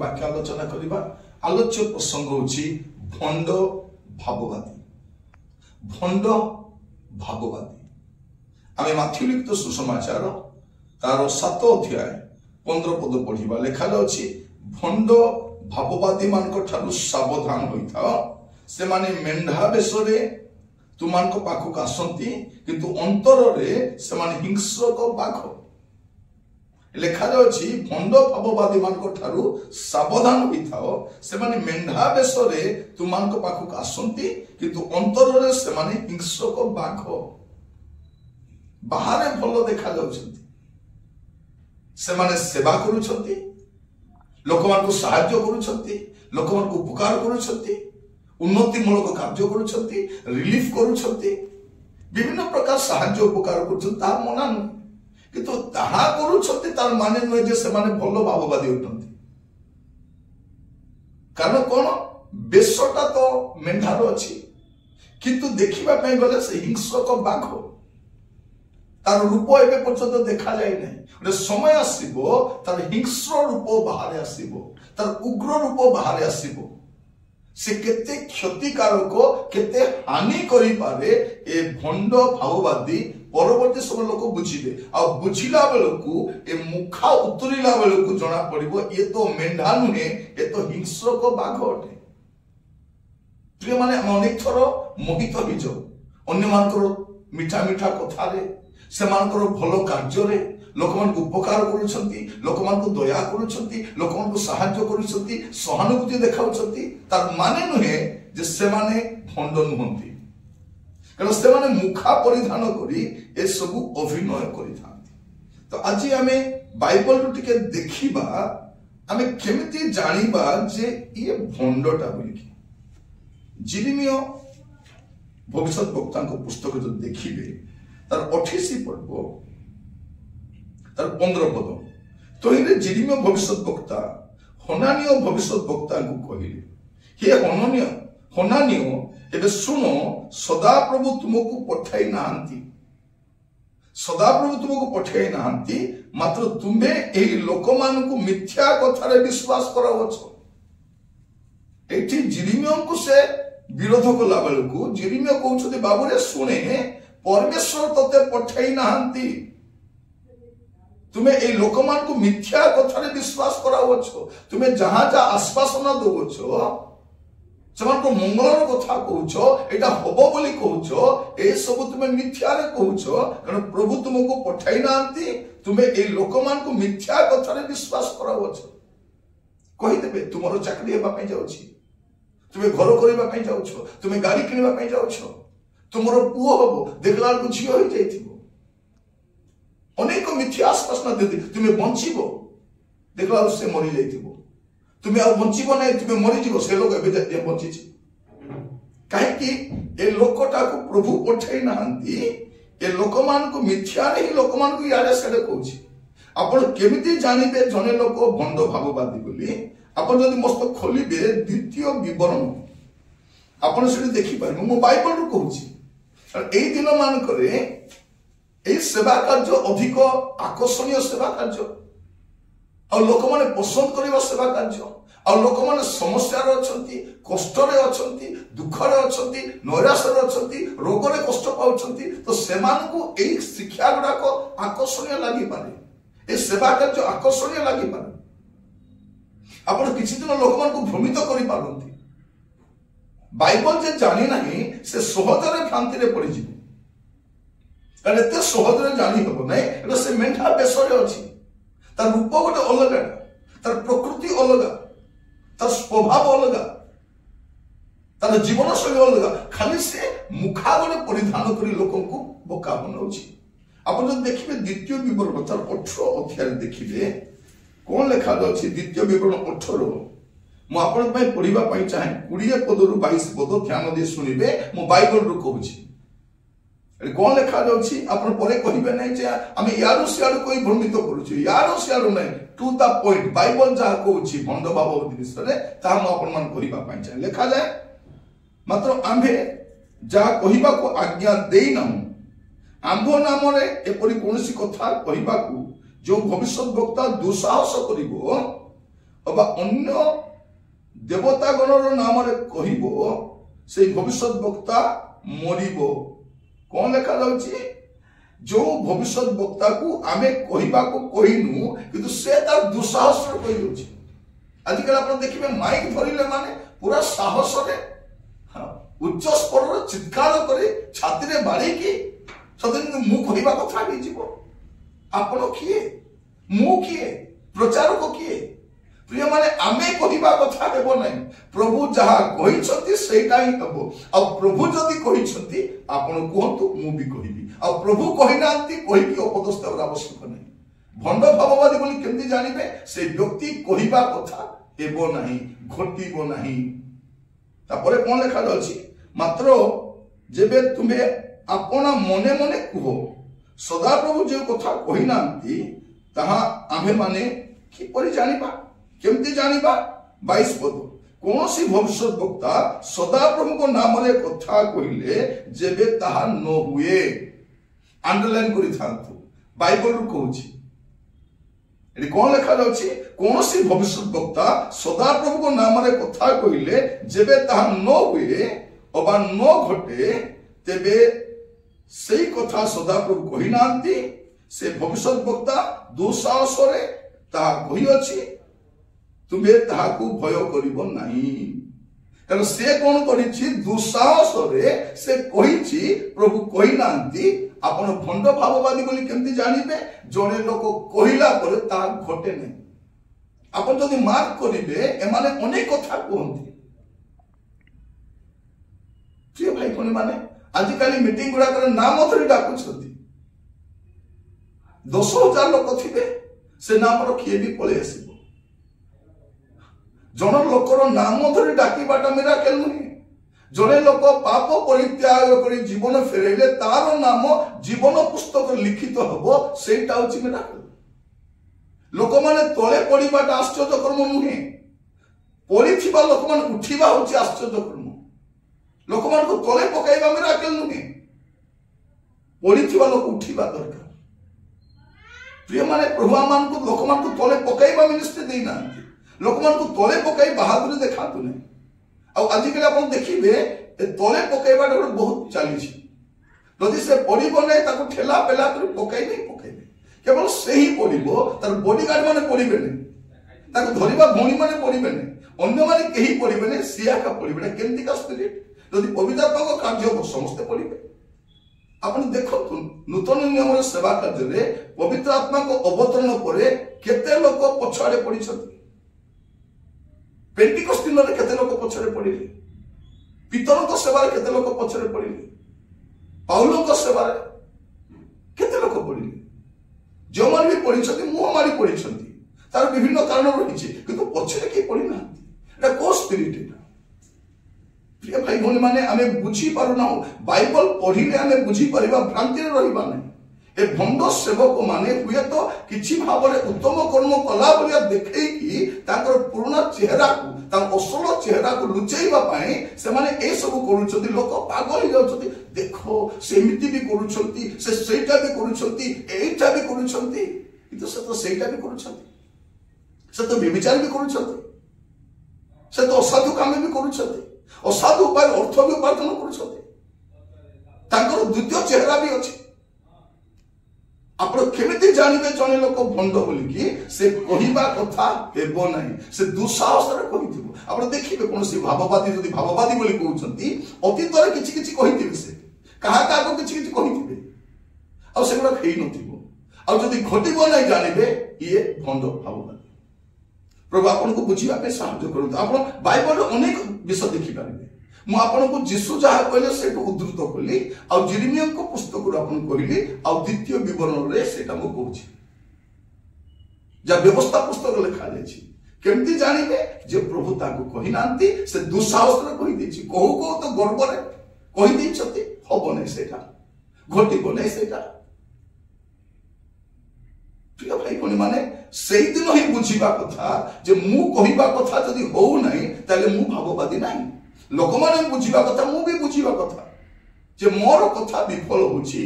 वाक्य आलोचना करबा। आलोच्य प्रसंग होछि भंड भाववादी। भंड भाववादी आमे माथ्यू लिखित सुसमाचार तार 7 अध्याय 15 पद पढ़िबा। लेखा अछि भंड भाववादी मान ठारू सावधान होइथा, से माने मेंढा बेसरे तुमान को पाखक आसंती किंतु अंतर रे से माने हिंस्रक बाघ। लेखा अछि भंड भाववादी मान ठारू सावधान होइथाओ, से माने मेंढा बेसरे तुमान को पाखक आसंती किंतु अंतर रे से माने हिंस्रक बाघ। बाहरे भल देखा जाउछंती, से माने सेवा करूछंती, लोकमान को सहायता करूछंती, लोकमान को उपकार करूछंती, उन्नति मूलक कार्य करूछंती, रिलीफ करूछंती, विभिन्न प्रकार सहायता उपकार करूछंती। ता मना न किंतु ताहा करूछंती तार माने न जे से माने भलो भाववादी होतंती। कारण कोन बेसटा तो मेंढार अछि किंतु देखिबा पय गले से हिंस्रक बाघ। तार रूप एबे पर्यंत देखा जाय नै, गोटे समय आसीबो तार हिंस्र रूप बाहर आसीबो, तार उग्र रूप बाहर आसीबो। से केते क्षतिकारक केते हानि करि पारे ए भंड भाववादी परवर्ती समय लोक बुझिबे। आ बुझिला बेलकू ए मुखा उतरिला बेलकू जना पड़िबो ये तो मेंढा नुहे, ये तो हिंस्रक बाघ अटे। प्रिय माने अनेक थर मोहित होई जाऊ अन्य मानकर मिठा मिठा कथारे, से मानकर भलो कार्य रे, लोकमान को उपकार करूछंती, लोकमान को दया करूछंती, लोकमान को सहायता करूछंती, सहानुभूति देखाउछंती। तार माने नुहे जे से माने भंड नुहंती, कारण से माने मुखा परिधान करी ए सबु अभिनय करिथांती। तो आज आमे बाइबल रु टिके देखिबा, आमे केमिति जानिबा जे ये भंडटा बोली। जिरिमिया भविष्यत वक्ता को पुस्तक जो देखिबे तार 28 पढ़बो तार 15 पद। तो इने जिरिमिया भविष्यत वक्ता हनानियो भविष्यत वक्ता को कहिले, हे हनानियो एबे सुनो, सदा प्रभु तुमको पठाई नाहंती, सदा प्रभु तुमको पठाई नाहंती, मात्र तुमे एही लोकमान को मिथ्या कथारे विश्वास करावछ। एठी जिरिमिया को से विरोध कला बेलकू जिरिमिया कहउछथि बाबू रे सुने, परमेश्वर तते पठाई नाहंती, तुमे ए लोकमान को मिथ्या कथारे विश्वास करावछ। तुमे जहां जा आश्वासन दउछ, सेमान को मंगलर कथा कहउछ, एटा होबो बोली कहउछ, ए सब तुमे मिथ्या रे कहउछ। कारण प्रभु तुमको पठाई नाहंती, तुमे ए लोकमान को मिथ्या कथारे विश्वास करावछ। कहि देबे तुमरो चाकरी हेबा पय जाउछि, तुमे घर करबा पय जाउछ, तुमे गाड़ी किनबा पय जाउछ, तुमरो पुओ हबो, देखला को झियो होई जाइथिबो। अनेक मिथ्या आश्वासन देति तुमे बंचिबो, देखला से मरि जाइथिबो। तुमे आ बंचिबो नै, तुमे मरि जिवो। से लोक एबे जे बंचिछि काहे कि ए लोकटा को प्रभु पठाई नाहंती, ए लोकमान को मिथ्या रे ही लोकमान को यारे सेडे कहउछि। आपण केमिति जानिबे जने लोक भंड भाववादी बोली? आपण जदि मस्त खोलिबे द्वितीय विवरण आपण सेडे देखि पाइबो। मो बाइबल रु कहउछि, एई दिन मान करे एई सेवा कार्य अधिक आकर्षणीय सेवा कार्य, और लोक माने पसंद करबा सेवा कार्य, और लोक माने समस्या रे अछंती, कष्ट रे अछंती, दुख रे अछंती, नैराश रे अछंती, रोग रे कष्ट पाउछंती। तो सेमान को एई शिक्षा गुडा को आकर्षणीय लागि पारे, ए सेवा कार्य आकर्षणीय लागि पारे। आपण किछि दिन लोक मान को भ्रमित करि पारंती। बाइबल जे जानि नाही से सहजरे भ्रांति रे पड़ि जिवो, कारण एते सहजरे जानि हबो नै। एटा से मेंढा बेसरे अछि, तार रूप गोटे अलगा, तार प्रकृति अलगा, तार स्वभाव अलगा, तार जीवन शैली अलगा। खाली से मुखा गोटे परिधान करी लोकन को बोका बनाउछि। आपण जब देखिबे द्वितीय विवरण तार 18 अध्याय देखिबे कोन लेखा अछि। द्वितीय विवरण 18 मु आपण पय पढिबा पय चाहे 20 पद रु 22 पद ध्यान दे सुनिबे। मु बाइबल रु कहूछि ए कोन लेखा अछि। आपण परे कहिबे नै जे आमे यारो सियारो कोइ भ्रमित करूछि, यारो सियारो नै, टू द पॉइंट। बाइबल जा कहूछि भंड भाववादी विषय ता मु आपण मान कहिबा पय चाहे लेखा जाय। मात्र आम्भे जा कहिबा को आज्ञा देई नाहु, आम्भ नाम रे एपरि कोनसी कथा कहिबा को जो भविष्यत वक्ता दुसाहस करिवो, अबा अन्य देवता गणर नाम कहब से भविष्य वक्ता मरिबो। कौन लिखा जाउची जो भविष्य वक्ता को आमे कहबा को कहिनु किंतु से तार दुसाहस रे कहि दोची। आजिकल आप देखिए माइक धरिले माने पूरा साहस रे उच्च स्वर रे चित्कार करे छाती रे बाड़ी की सदन मु कहबा कथा हे जीवो। आपण किए मु किए प्रचारक किए प्रिय माने आमे कहबा कथा हेबो नै। प्रभु जहा कहिसंती सेटा ही हेबो। आ प्रभु जदी कहिसंती आपण कहंतु मु भी कहबी। आ प्रभु कहिनांती कहि कि उपदेश देवर आवश्यक नै। भंड भाववादी बोली केमती जानिबे से व्यक्ति कहबा कथा हेबो नाही घटिबो नाही। तापरे कोन लेखा अछि मात्र जेबे तुमे आपना मने मने कहो सदा प्रभु जे कथा कहिनांती ताहा आमे माने कि परि जानिबा केमती जानिबा 22 पद कौन सी भविष्य वक्ता सदा प्रभु को नाम रे कथा कहिले जेबे ताहा न हुए। अंडरलाइन करि थांतु बाइबल रु कहूची एडी कोन लेखा जाउची कौन सी भविष्य वक्ता सदा प्रभु को नाम रे कथा कहिले जेबे ताहा न हुए अबा न घटे तेबे सेई कथा सदा प्रभु कहिनांती से भविष्य वक्ता दुसाहस रे ताहा कहि अछि तुम्हें ताहाकू भय करिबो नाही। कारण से कोन करिछि दुसाहस रे से कहिछि प्रभु कहिनांती। आपण भंड भाववादी बोली केमती जानिबे जने लोक कहिला परे ता घटे नै। आपण जदि मार्क करिबे एमाने अनेक कथा कहंती। प्रिय भाई कोन माने आजिकाली मीटिंग गुडा कर नाम धरि डाकुछथि 10,000 लोक थिबे से नाम रखिए भी पळे आसीबो। जन लोकर नाम धरी डाकिबाटा मिराकल नुहे। जने लोक पाप परित्याग करी जीवन फेरैले तार नाम जीवन पुस्तक लिखित हबो सेटा होची मिराकल। लोक माने तळे पडिबाटा आश्चर्य कर्म नुहे। पडिथिबा लोक मान उठिबा होची आश्चर्य कर्म। लोक मान को तळे पकाइबा मिराकल नुहे। पडिथिबा लोक उठिबा दरकार। प्रिय माने प्रभु मान को लोक मान को तळे पकाइबा मिनिस्ट्री देना लोक मान को तले पकाई बहादुरी देखातु नै। आ आजिकल आपण देखिबे तले पकाइबाटा बहुत चली छी। जदि से पडिबो नै ताको ठेला पेला कर पकाई नै पकाइबे केवल सेही पडिबो तार बॉडीगार्ड माने पडिबे नै ताको धरिबा भणी माने पडिबे नै अन्य माने केही पडिबे नै सिया का पडिबे केमती का स्पिरिट जदि पवित्र आत्मा को कार्य हो समस्त पडिबे। आपण देखंतु नूतन नियम रे सेवा कार्य रे पवित्र आत्मा को अवतरण परे केते लोक पछाडे पडिछथि। पेंटिकस्ट दिन रे केते लोक पछरे पडिले। पितरक सेवा रे केते लोक पछरे पडिले। पाउलक सेवा रे केते लोक पडिले। जो मान भी पडिछथि मुह मारी पडिछथि तार विभिन्न कारण रहिछि किंतु पछरे के पडिना एटा को स्पिरिट एटा। प्रिय भाई भनी माने आमे बुझी पारु ना बाइबल पढिले आमे बुझी परिबा भ्रांति रे रहिबा नै। ए भंड सेवक माने हुए तो किछि भावरे उत्तम कर्म कला बलिया देखै कि ताकर पुराना चेहरा को ता असल चेहरा को लुचैबा पई से माने ए सब करूछथि लोक पागल हो जाउछथि। देखो सेमिति भी करूछथि से सेटा भी करूछथि एटा भी करूछथि किंतु से तो सेटा भी करूछथि से तो व्यभिचार भी करूछथि से तो असाधु काम भी करूछथि असाधु उपाय अर्थ भी उपार्जन करूछथि ताकर द्वितीय चेहरा भी अछि। आपण केमिति जानिबे जने लोक भंड बोली कि से कहिबा कथा हेबो नाही से दुसाहस रे कहिथिबो। आपण देखिबे कोनसी भाववादी जदि भाववादी बोली कहउछंती अतीत रे किछि किछि कहिथिबे से कहा का किछि किछि कहिथिबे आ सेगुडा खै नथिबो आ जदि घटिबो नाही जानिबे ये भंड भाववादी। प्रभु आपण को बुझिबा पे साहाय्य करु। आपण बाइबल अनेक विषय देखि पारिबे। मु आपण को जीसु जहा कहले से उद्धृत कली आ जिरमिया को पुस्तक रो आपण कहली आ द्वितीय विवरण रे सेटा मु कहूची जा व्यवस्था पुस्तक लिखा जायछि। केमती जानिबे जे प्रभु ताको कहिनांती से दुसाहस रे कहि दैछि कहू को तो गर्व रे कहि दैछथि हबो नै सेटा घटिबो नै सेटा। प्रिय भाई कोनी माने सेही दिन ही बुझिबा कथा जे मु कहिबा कथा जदि होउ नै ताले मु भाववादी नाही। लोक माने बुझिबा कथा मु भी बुझिबा कथा जे मोर कथा विफल होछि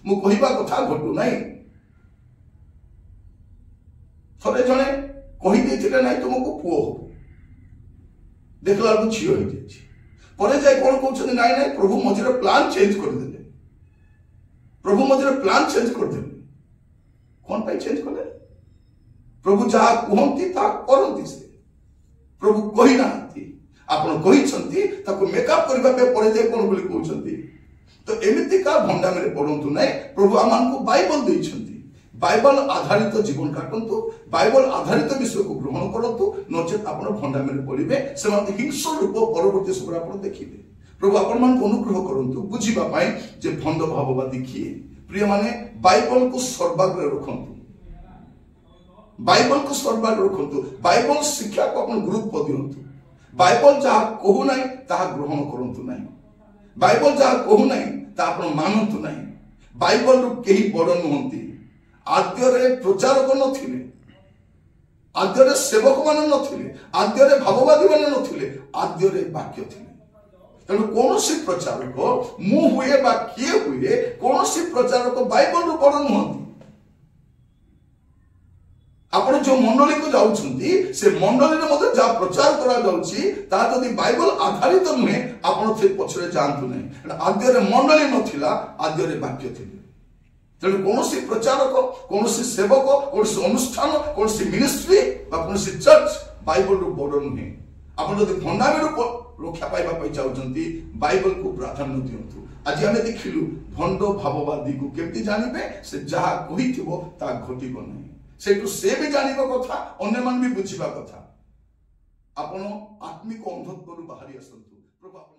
मु कहिबा कथा घटु नाही। थरे जने कहीदे ना तुमको पुओ हो देखला बेलू झील हो जाए जाए कौन कहते नाई नाई प्रभु मझे प्लान चेंज करदे प्रभु मझे प्लान चेंज करदे कौन पाई चेंज कले प्रभु जहाँ कहती करती से प्रभु कही ना आपण कही मेकअप करने पड़े जाए कौन बोली कहते तो एमती का भंडामी पढ़ु ना प्रभु आम बाइबल देते बाइबल आधारित जीवन काटतु बाइबल आधारित विषय को ग्रहण करतु नचेत आप भंडामी पढ़े से हिंस रूप परवर्ती समय आप देखिए प्रभु आपण अनुग्रह करतु बुझापी जे भंड भाववादी किए प्रिय माने बाइबल को सर्वाग्र रखतु बाइबल को सर्वाग्र रखतु बाइबल शिक्षा को अपन गुरुत्व दिंतु बाइबल जहाँ कहू ना ताहा ग्रहण करतु ना बाइबल जहाँ कहू ना ता मानतु ना बाइबल कहीं बड़ नुहति आद्य प्रचारक नथिले आद्य सेवक मान नथिले आद्य भाववादी मान नथिले आद्य वाक्य थिले तेणु कौन प्रचारक मु हुए बा किए हुए कौन प्रचारक बाइबल रु बड़ नुहति आपण जो मंडली को जाउछंती से मंडली रे मते जा प्रचार करा जाउची ता जदि बाइबल आधारित नुहे आपण से पछरे जानतु नै आद्य मंडली नथिला आद्य वाक्य थिले तेणु कौन प्रचारक कौन सेवक कौन अनुष्ठान कौन मिनिस्ट्री कौन चर्च बाइबल रु बड़ नुहे आप भंडामी रक्षा पाइबा चाहते बाइबल को प्राधान्य दिंतु आज आम देखिलु भंड भाववादी को केमती जानबे से जहाँ कही घटब ना से भी जानवा कथा अन्य मान भी बुझा कथा आपण आत्मिक अंधत्व बाहरी आसतु प्रभु।